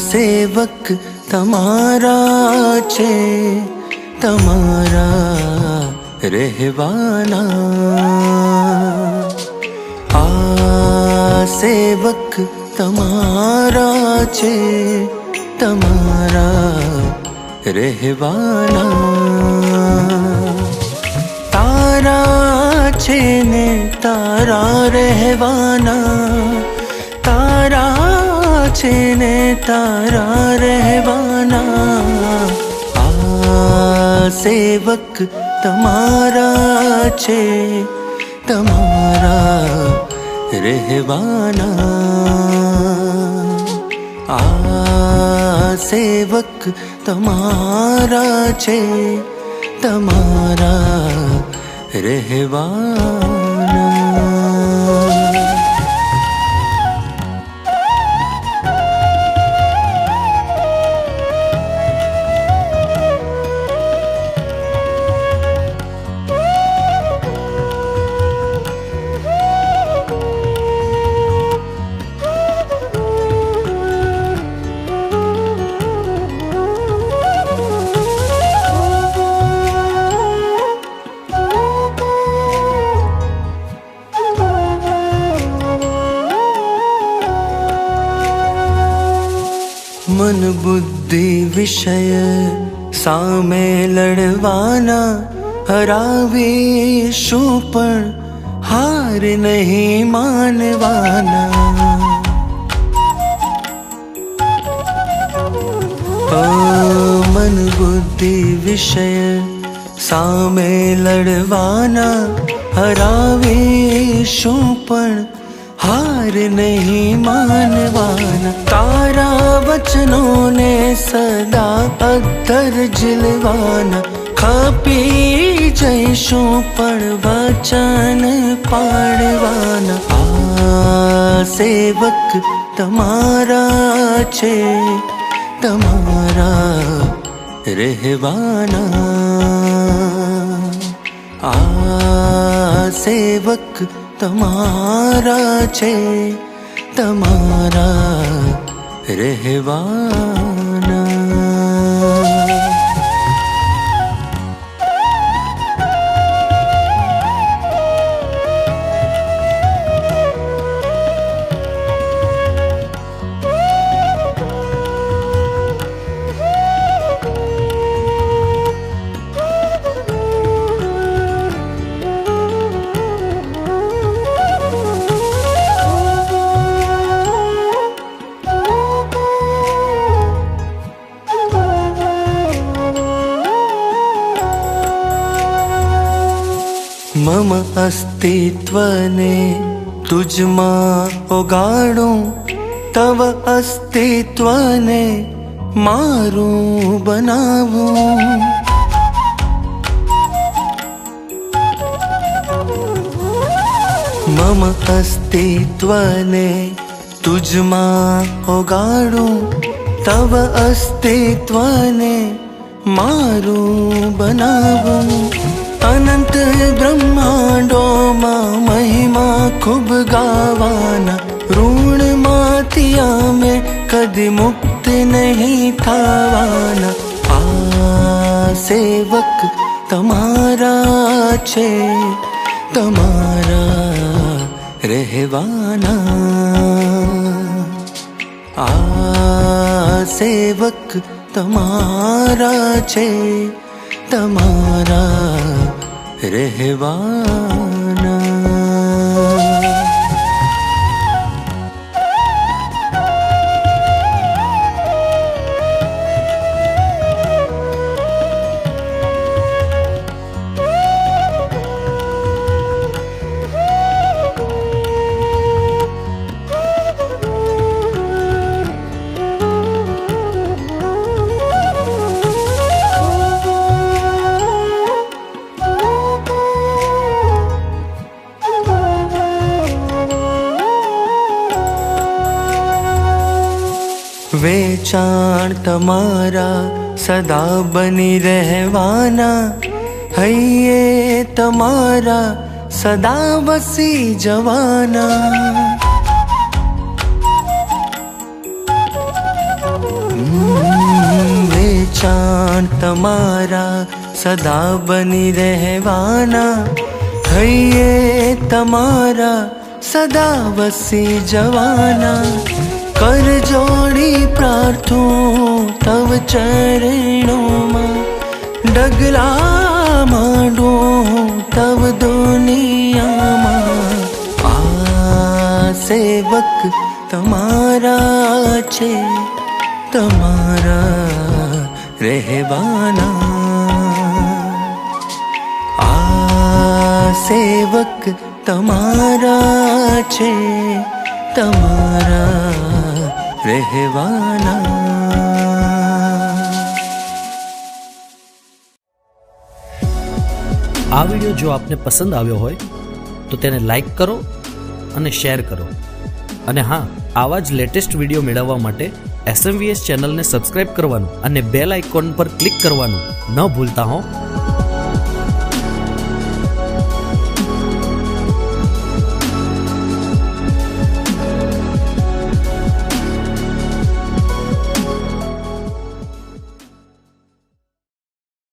સેવક તમારા છે, તમારા રહેવાના. આ સેવક તમારા છે, તમારા રહેવાના. તારા છે ને તારા રહેવાના, તારા છે ને તારા રહેવાના. આ સેવક તમારા છે, તમારા રહેવાના. આ સેવક તમારા છે, તમારા રહેવાના. મન બુદ્ધિ વિષય સામે લડવાના, હરાવીશું પણ હાર નહીં માનવાના. મન બુદ્ધિ વિષય સામે લડવાના, હરાવીશું પણ હાર નહીં માનવાના. તારા વચનોને સદા અદ્ધર ઝીલવાના, ખપી જઈશું પણ વચન પાડવાના. આ સેવક તમારા છે, તમારા રહેવાના. આ સેવક તમારા છે, તમારા રહેવાના. મમ અસ્તિત્વને તુજમાં ઓગાળું, તવ અસ્તિત્વને મારું બનાવું. મમ અસ્તિત્વને તુજમાં ઓગાળું, તવ અસ્તિત્વને મારું બનાવું. અનંત બ્રહ્માંડોમાં મહિમા ખૂબ ગાવાના, ઋણમાંથી અમે કદી મુક્ત નહીં થવાના. આ સેવક તમારા છે, તમારા રહેવાના. આ સેવક તમારા છે, તમારા રહેવાના. વેચાણ તમારા સદા બની રહેવાના, હૈયે તમારા સદા વસી જવાના. વેચાણ તમારા સદા બની રહેવાના, હૈયે તમારા સદા વસી જવાના. કર જોડી પ્રાર્થું તવ ચરણોમાં, ડગલા માંડું તવ દુનિયામાં. આ સેવક તમારા છે, તમારા રહેવાના. આ સેવક તમારા છે, તમારા રહેવાના. આ વિડીયો જો આપને પસંદ આવ્યો હોય તો તેને લાઈક કરો અને શેર કરો. અને હા, આવા જ લેટેસ્ટ વિડીયો મેળવવા માટે SMVS ચેનલને સબસ્ક્રાઇબ કરવાનું અને બેલ આઇકોન પર ક્લિક કરવાનું ન ભૂલતા હો.